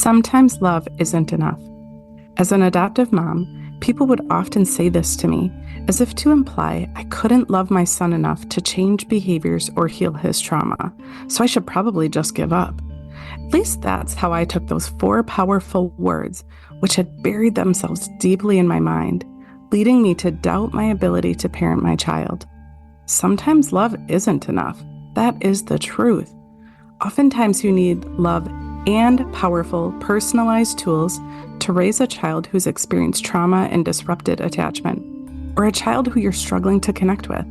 Sometimes love isn't enough. As an adoptive mom, people would often say this to me, as if to imply I couldn't love my son enough to change behaviors or heal his trauma, so I should probably just give up. At least that's how I took those four powerful words, which had buried themselves deeply in my mind, leading me to doubt my ability to parent my child. Sometimes love isn't enough. That is the truth. Oftentimes, you need love and powerful, personalized tools to raise a child who's experienced trauma and disrupted attachment, or a child who you're struggling to connect with.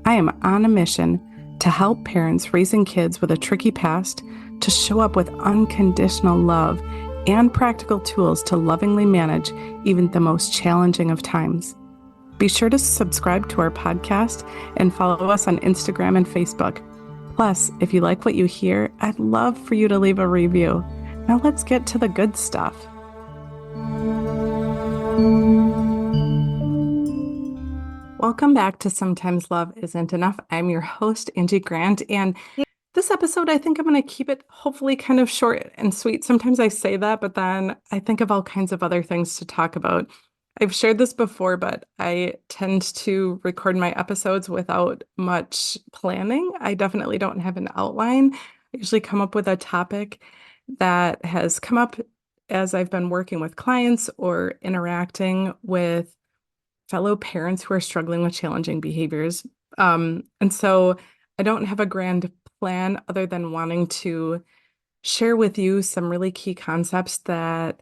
I am on a mission to help parents raising kids with a tricky past to show up with unconditional love and practical tools to lovingly manage even the most challenging of times. Be sure to subscribe to our podcast and follow us on Instagram and Facebook. Plus, if you like what you hear, I'd love for you to leave a review. Now let's get to the good stuff. Welcome back to Sometimes Love Isn't Enough. I'm your host, Angie Grandt, and this episode, I think I'm going to keep it hopefully kind of short and sweet. Sometimes I say that, but then I think of all kinds of other things to talk about. I've shared this before, but I tend to record my episodes without much planning. I definitely don't have an outline. I usually come up with a topic that has come up as I've been working with clients or interacting with fellow parents who are struggling with challenging behaviors. And so I don't have a grand plan other than wanting to share with you some really key concepts that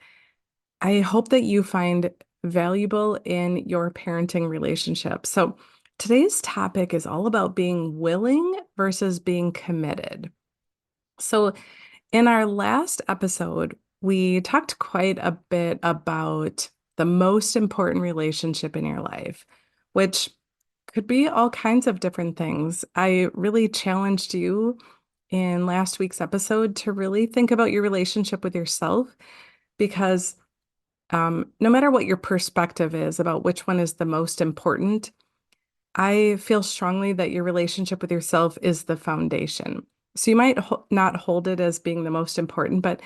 I hope that you find valuable in your parenting relationship. So today's topic is all about being willing versus being committed. So in our last episode, we talked quite a bit about the most important relationship in your life, which could be all kinds of different things. I really challenged you in last week's episode to really think about your relationship with yourself, because no matter what your perspective is about which one is the most important, I feel strongly that your relationship with yourself is the foundation. So you might not hold it as being the most important, but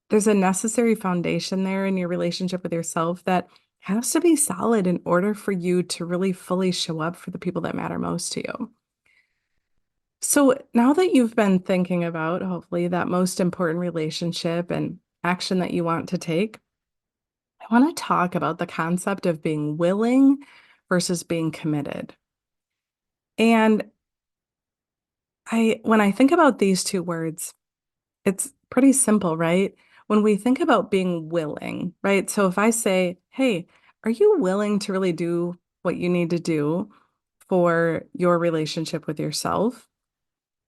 there's a necessary foundation there in your relationship with yourself that has to be solid in order for you to really fully show up for the people that matter most to you. So now that you've been thinking about, hopefully, that most important relationship and action that you want to take, I want to talk about the concept of being willing versus being committed. And when I think about these two words, it's pretty simple, right? When we think about being willing, right? So if I say, hey, are you willing to really do what you need to do for your relationship with yourself?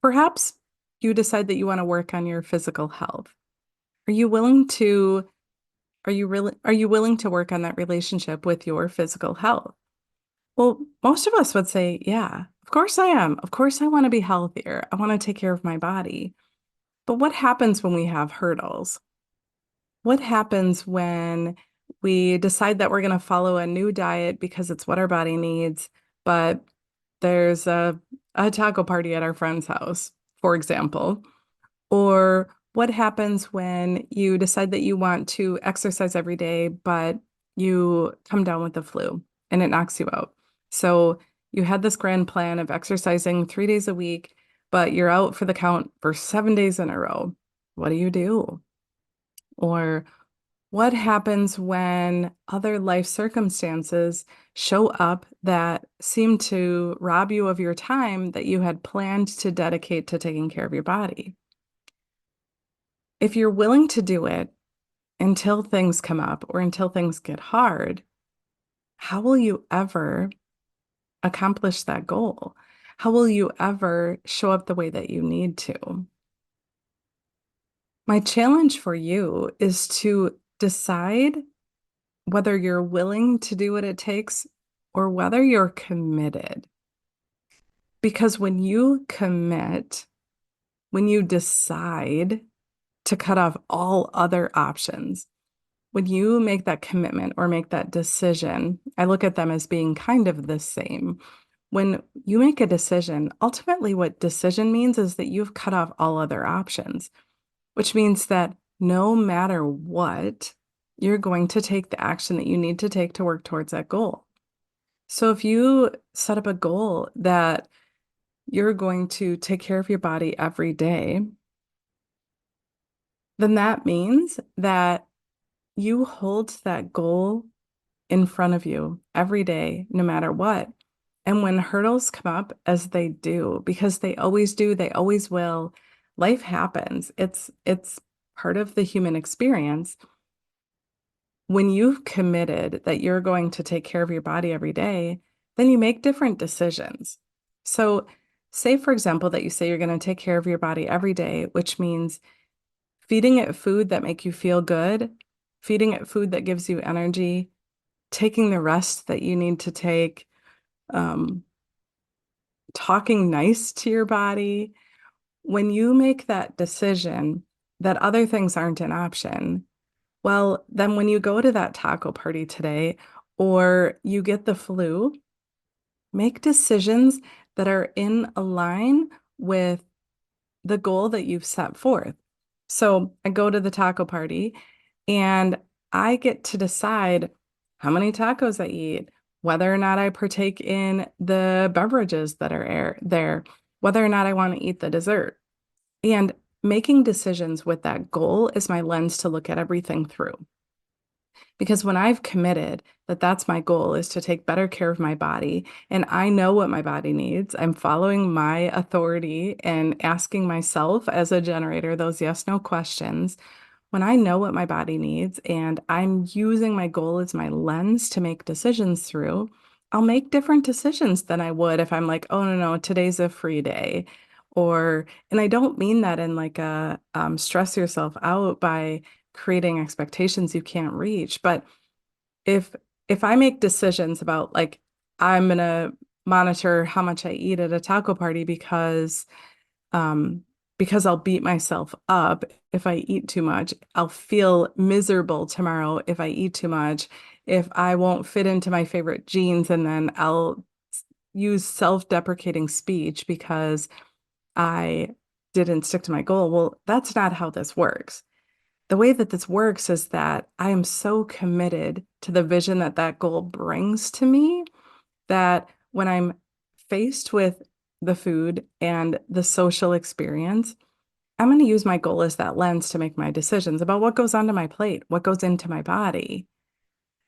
Perhaps you decide that you want to work on your physical health. Are you willing to Are you willing to work on that relationship with your physical health? Well, most of us would say, yeah, of course I am. Of course I want to be healthier. I want to take care of my body. But what happens when we have hurdles? What happens when we decide that we're going to follow a new diet because it's what our body needs, but there's a taco party at our friend's house, for example? Or what happens when you decide that you want to exercise every day, but you come down with the flu and it knocks you out? So you had this grand plan of exercising 3 days a week, but you're out for the count for 7 days in a row. What do you do? Or what happens when other life circumstances show up that seem to rob you of your time that you had planned to dedicate to taking care of your body? If you're willing to do it until things come up or until things get hard, how will you ever accomplish that goal? How will you ever show up the way that you need to? My challenge for you is to decide whether you're willing to do what it takes or whether you're committed. Because when you commit, when you decide to cut off all other options, when you make that commitment or make that decision, I look at them as being kind of the same. When you make a decision, ultimately what decision means is that you've cut off all other options, which means that no matter what, you're going to take the action that you need to take to work towards that goal. So if you set up a goal that you're going to take care of your body every day, then that means that you hold that goal in front of you every day, no matter what. And when hurdles come up, as they do, because they always do, they always will, life happens. It's part of the human experience. When you've committed that you're going to take care of your body every day, then you make different decisions. So, say, for example, that you say you're going to take care of your body every day, which means feeding it food that make you feel good, feeding it food that gives you energy, taking the rest that you need to take, um, talking nice to your body. When you make that decision that other things aren't an option, well, then when you go to that taco party today or you get the flu, make decisions that are in align with the goal that you've set forth. So I go to the taco party and I get to decide how many tacos I eat, whether or not I partake in the beverages that are there, whether or not I want to eat the dessert. And making decisions with that goal is my lens to look at everything through. Because when I've committed that that's my goal is to take better care of my body, and I know what my body needs, I'm following my authority and asking myself as a generator those yes, no questions. When I know what my body needs and I'm using my goal as my lens to make decisions through, I'll make different decisions than I would if I'm like, oh, no, no, today's a free day. Or, and I don't mean that in like a stress yourself out by creating expectations you can't reach. But if if I make decisions about like I'm gonna monitor how much I eat at a taco party um because I'll beat myself up if I eat too much. I'll feel miserable tomorrow if I eat too much. If I won't fit into my favorite jeans and then I'll use self-deprecating speech because I didn't stick to my goal. Well, that's not how this works. The way that this works is that I am so committed to the vision that that goal brings to me that when I'm faced with the food and the social experience, I'm going to use my goal as that lens to make my decisions about what goes onto my plate, what goes into my body.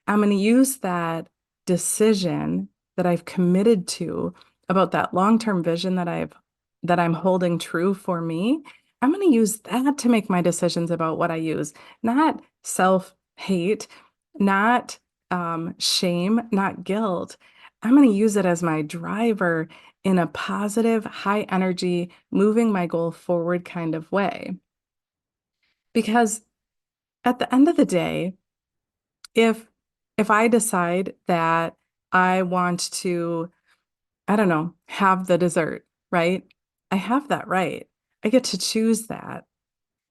I'm going to use that decision that I've committed to about that long-term vision that I'm holding true for me. I'm going to use that to make my decisions about what I use, not self-hate, not shame, not guilt. I'm going to use it as my driver in a positive, high energy, moving my goal forward kind of way. Because at the end of the day, if if I decide that I want to, I don't know, have the dessert, right? I have that right. I get to choose that.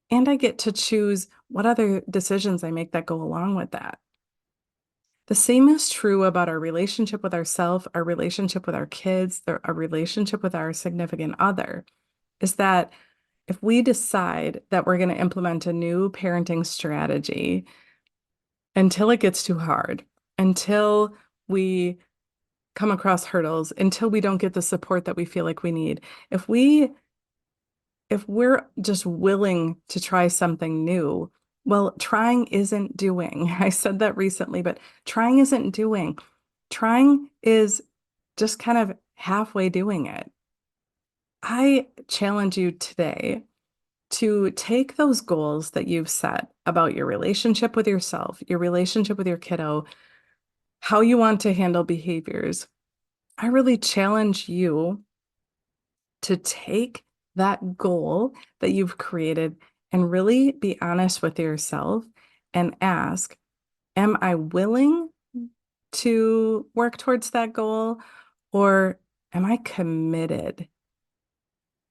And I get to choose what other decisions I make that go along with that. The same is true about our relationship with ourselves, our relationship with our kids, our relationship with our significant other, is that if we decide that we're going to implement a new parenting strategy until it gets too hard, until we come across hurdles, until we don't get the support that we feel like we need. If we're just willing to try something new, well, trying isn't doing. I said that recently, but trying isn't doing. Trying is just kind of halfway doing it. I challenge you today to take those goals that you've set about your relationship with yourself, your relationship with your kiddo, how you want to handle behaviors. I really challenge you to take that goal that you've created and really be honest with yourself and ask, am I willing to work towards that goal or am I committed?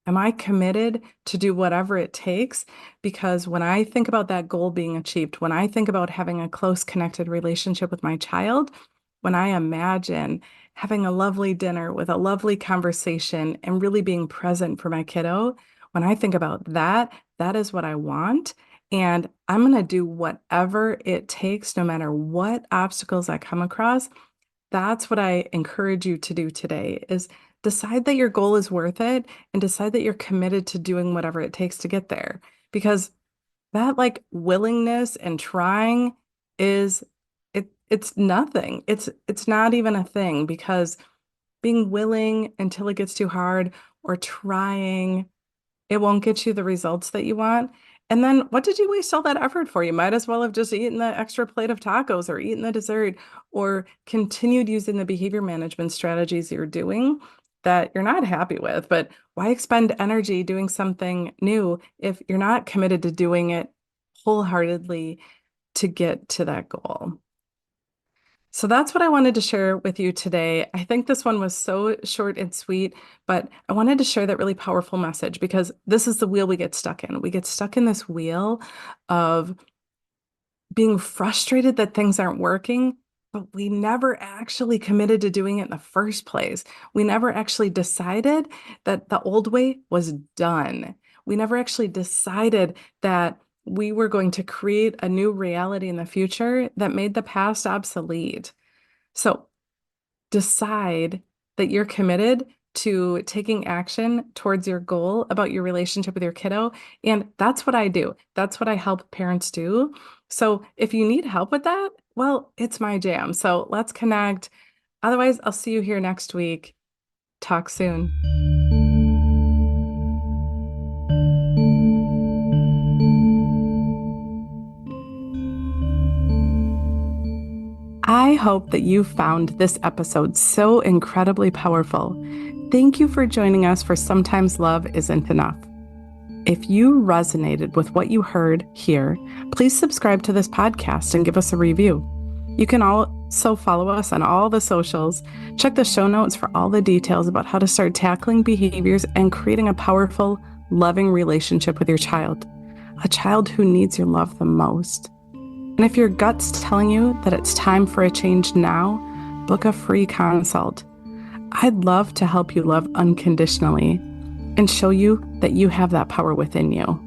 Am I committed to do whatever it takes? Because when I think about that goal being achieved, when I think about having a close connected relationship with my child, when I imagine having a lovely dinner with a lovely conversation and really being present for my kiddo, when I think about that, that is what I want. And I'm going to do whatever it takes, no matter what obstacles I come across. That's what I encourage you to do today is decide that your goal is worth it and decide that you're committed to doing whatever it takes to get there. Because that like willingness and trying is it's nothing. It's not even a thing because being willing until it gets too hard or trying, it won't get you the results that you want. And then what did you waste all that effort for? You might as well have just eaten the extra plate of tacos or eaten the dessert or continued using the behavior management strategies you're doing that you're not happy with. But why expend energy doing something new if you're not committed to doing it wholeheartedly to get to that goal? So that's what I wanted to share with you today. I think this one was so short and sweet, but I wanted to share that really powerful message because this is the wheel we get stuck in. We get stuck in this wheel of being frustrated that things aren't working, but we never actually committed to doing it in the first place. We never actually decided that the old way was done. We never actually decided that we were going to create a new reality in the future that made the past obsolete. So decide that you're committed to taking action towards your goal about your relationship with your kiddo. And that's what I do. That's what I help parents do. So if you need help with that, well, it's my jam. So let's connect. Otherwise, I'll see you here next week. Talk soon. I hope that you found this episode so incredibly powerful. Thank you for joining us for Sometimes Love Isn't Enough. If you resonated with what you heard here, please subscribe to this podcast and give us a review. You can also follow us on all the socials. Check the show notes for all the details about how to start tackling behaviors and creating a powerful, loving relationship with your child, a child who needs your love the most. And if your gut's telling you that it's time for a change now, book a free consult. I'd love to help you love unconditionally and show you that you have that power within you.